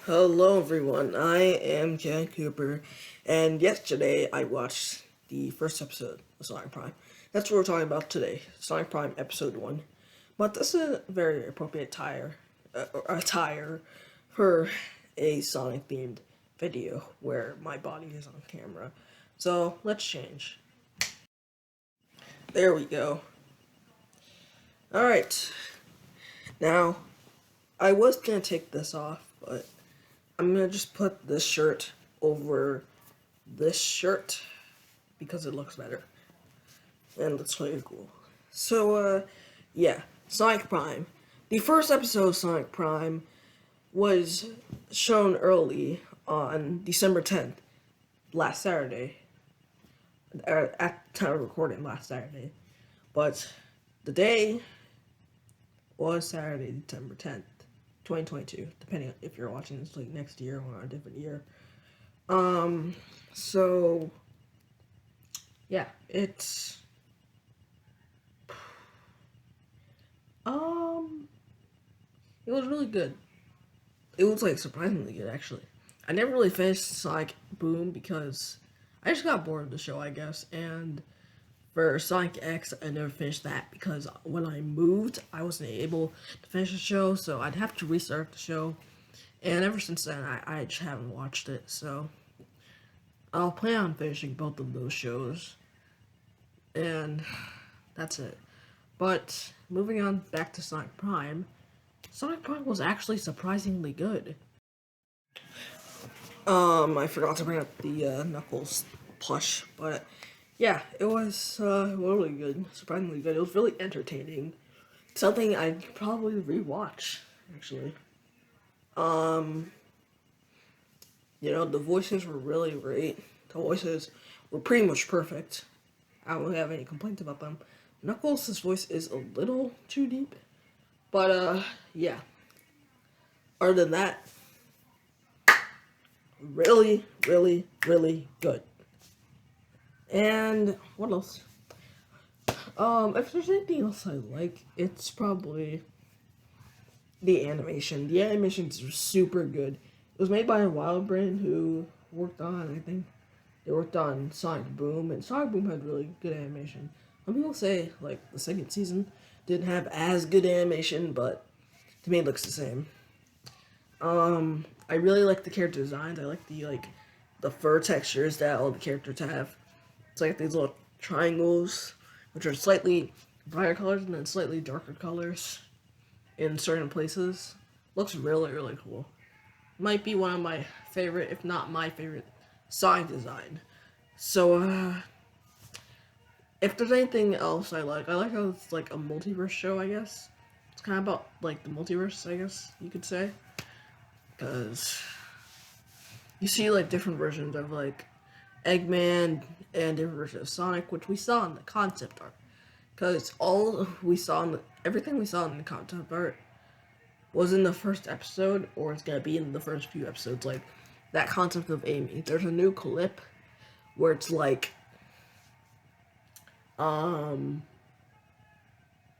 Hello everyone, I am Ken Cooper, and yesterday I watched the first episode of Sonic Prime. That's what we're talking about today, Sonic Prime Episode 1. But this is a very appropriate attire for a Sonic themed video where my body is on camera. So let's change. There we go. Alright, now I was gonna take this off, but I'm gonna just put this shirt over this shirt because it looks better and it's really cool. So, yeah, Sonic Prime. The first episode of Sonic Prime was shown early on December 10th, last Saturday, at the time of recording last Saturday. But the day was Saturday, December 10th, 2022, depending on if you're watching this like next year or a different year. So yeah, um it was really good. It was like surprisingly good actually. I never really finished Sonic Boom because I just got bored of the show, I guess, and for Sonic X, I never finished that because when I moved, I wasn't able to finish the show, so I'd have to restart the show. And ever since then, I just haven't watched it, so I'll plan on finishing both of those shows. And that's it. But moving on back to Sonic Prime, Sonic Prime was actually surprisingly good. I forgot to bring up the Knuckles plush, but yeah, it was really good, surprisingly good. It was really entertaining. Something I'd probably rewatch, actually. Um, the voices were really great. The voices were pretty much perfect. I don't really have any complaints about them. Knuckles' voice is a little too deep, but yeah. Other than that, really, really, really good. And what else? If there's anything else I like, it's probably the animation. The animations are super good. It was made by WildBrain, who worked on, I think, they worked on Sonic Boom, and Sonic Boom had really good animation. Some people say, like, the second season didn't have as good animation, but to me it looks the same. I really like the character designs. I like the fur textures that all the characters have. It's like these little triangles, which are slightly brighter colors and then slightly darker colors in certain places. Looks really, really cool. Might be one of my favorite, if not my favorite, Sonic design. So, if there's anything else I like how it's like a multiverse show, I guess. It's kind of about, like, the multiverse, I guess you could say. Because you see, like, different versions of, like, Eggman and different versions of Sonic, which we saw in the concept art. Because everything we saw in the concept art was in the first episode, or it's gonna be in the first few episodes. Like that concept of Amy. There's a new clip where it's like,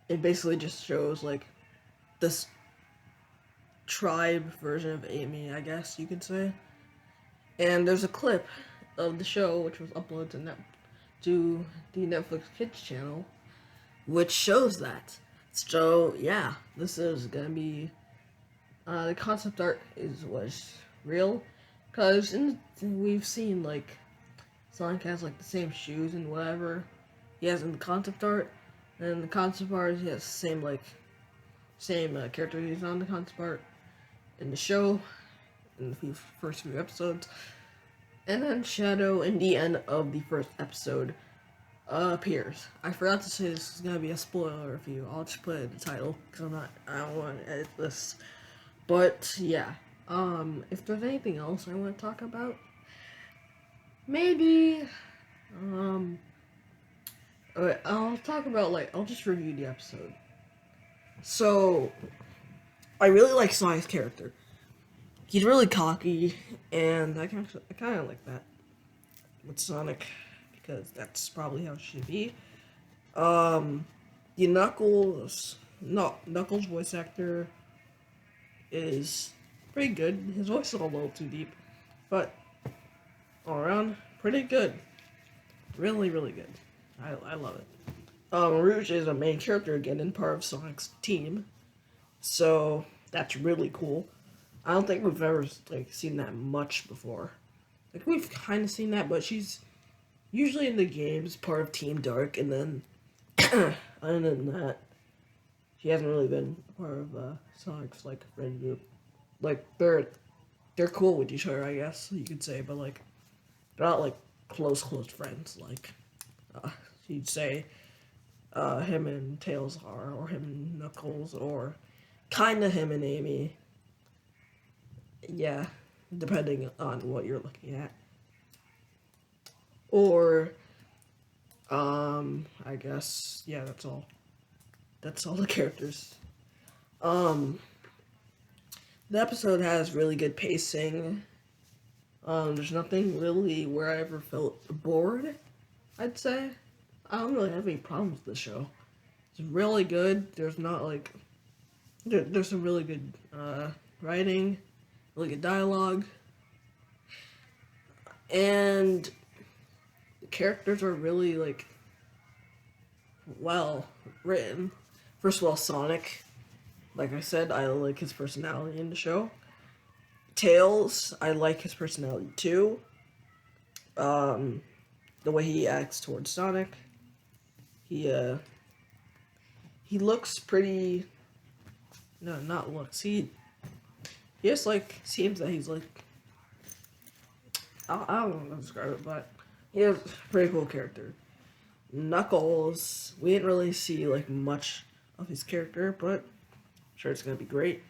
it basically just shows like this tribe version of Amy, I guess you could say. And there's a clip of the show which was uploaded to the Netflix Kids channel, which shows that. So yeah, this is gonna be the concept art was real, cause we've seen like Sonic has like the same shoes and whatever he has in the concept art, and the concept art he has the same character he's on the concept art in the show in the first few episodes, and then Shadow in the end of the first episode appears. I forgot to say this is gonna be a spoiler review. I'll just put it in the title because I don't want to edit this. But yeah, if there's anything else I want to talk about, maybe, I'll talk about I'll just review the episode. So, I really like Sonic's character. He's really cocky, and I kind of like that with Sonic because that's probably how it should be. The Knuckles voice actor is pretty good. His voice is a little too deep, but all around, pretty good. Really, really good. I love it. Rouge is a main character again and part of Sonic's team, so that's really cool. I don't think we've ever like seen that much before. Like we've kind of seen that, but she's usually in the games part of Team Dark, and then other than that, she hasn't really been part of Sonic's like friend group. Like they're cool with each other, I guess you could say, but like they're not like close friends. Like you'd say him and Tails are, or him and Knuckles, or kind of him and Amy. Yeah, depending on what you're looking at. Or, I guess, yeah, that's all. That's all the characters. The episode has really good pacing. There's nothing really where I ever felt bored, I'd say. I don't really have any problems with the show. It's really good. There's not like there's some really good writing, really good dialogue, and the characters are really like well written. First of all, Sonic, like I said, I like his personality in the show. Tails, I like his personality too. The way he acts towards Sonic. He looks pretty. No, not looks. He just like seems that he's like. I don't know how to describe it, but he has a pretty cool character. Knuckles, we didn't really see like much of his character, but I'm sure it's gonna be great.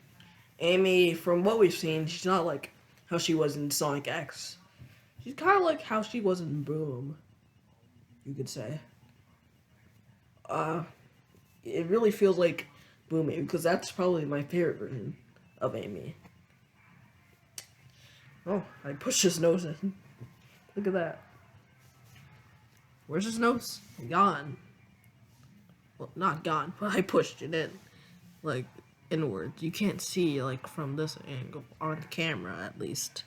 Amy, from what we've seen, she's not like how she was in Sonic X. She's kind of like how she was in Boom, you could say. It really feels like Boom Amy, because that's probably my favorite version of Amy. Oh, I pushed his nose in. Look at that. Where's his nose? Gone. Well, not gone, but I pushed it in. Like, inwards. You can't see, like, from this angle, on camera, at least.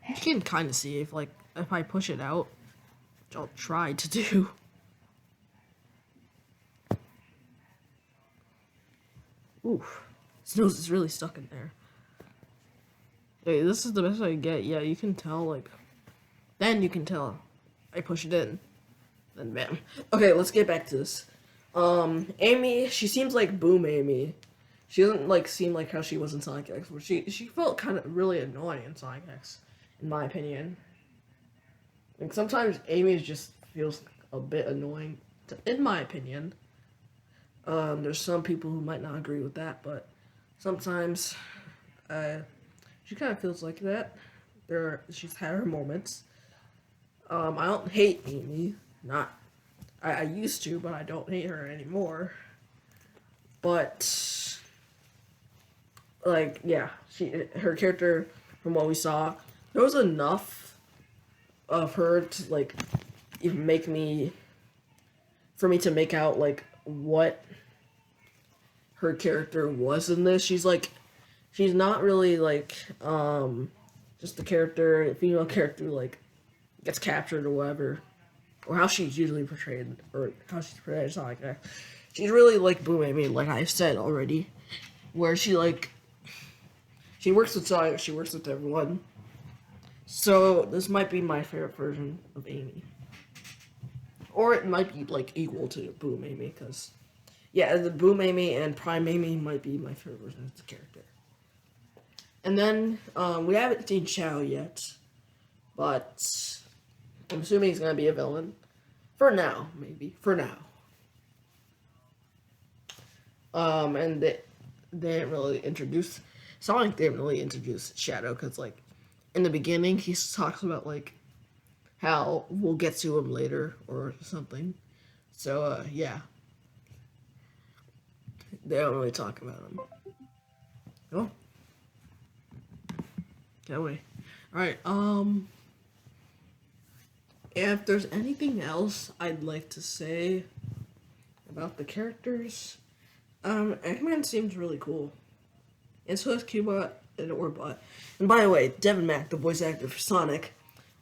You can kind of see if, like, if I push it out, which I'll try to do. Oof. His nose is really stuck in there. Okay, this is the best I can get. Yeah, you can tell, like... Then you can tell. I push it in. Then bam. Okay, let's get back to this. Amy, she seems like Boom Amy. She doesn't, like, seem like how she was in Sonic X, where she felt kind of really annoying in Sonic X, in my opinion. Like, sometimes Amy just feels a bit annoying, in my opinion. There's some people who might not agree with that, but sometimes she kind of feels like that. She's had her moments. I don't hate Amy. I used to, but I don't hate her anymore. But like, yeah, her character, from what we saw, there was enough of her to like even for me to make out like what her character was in this. She's not really like just a female character who like gets captured or whatever, or how she's usually portrayed, or how she's portrayed in Sonic X. She's really like Boom Amy, like I've said already, where she works with Sonic, she works with everyone. So this might be my favorite version of Amy, or it might be like equal to Boom Amy, because yeah, the Boom Amy and Prime Amy might be my favorite version of the character. And then we haven't seen Chao yet, but I'm assuming he's gonna be a villain for now, maybe for now. And they didn't really introduce Sonic. Didn't really introduce Shadow, because like in the beginning he talks about like how we'll get to him later or something. So yeah, they don't really talk about him. Oh, get away! All right. If there's anything else I'd like to say about the characters, Eggman seems really cool. And so is Cubot and Orbot. And by the way, Devin Mack, the voice actor for Sonic,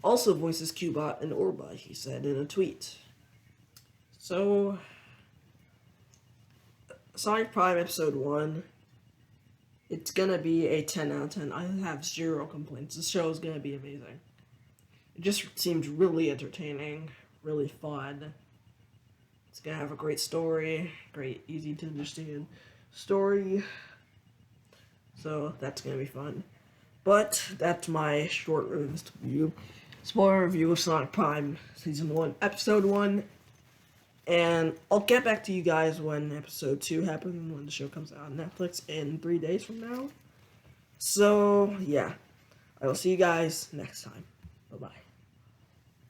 also voices Cubot and Orbot, he said in a tweet. So, Sonic Prime Episode 1, it's gonna be a 10 out of 10. I have zero complaints. This show is gonna be amazing. It just seems really entertaining, really fun. It's gonna have a great story, great, easy to understand story. So that's gonna be fun. But that's my short review. Spoiler review of Sonic Prime Season 1, Episode 1. And I'll get back to you guys when Episode 2 happens, when the show comes out on Netflix in 3 days from now. So, yeah. I will see you guys next time. Bye-bye.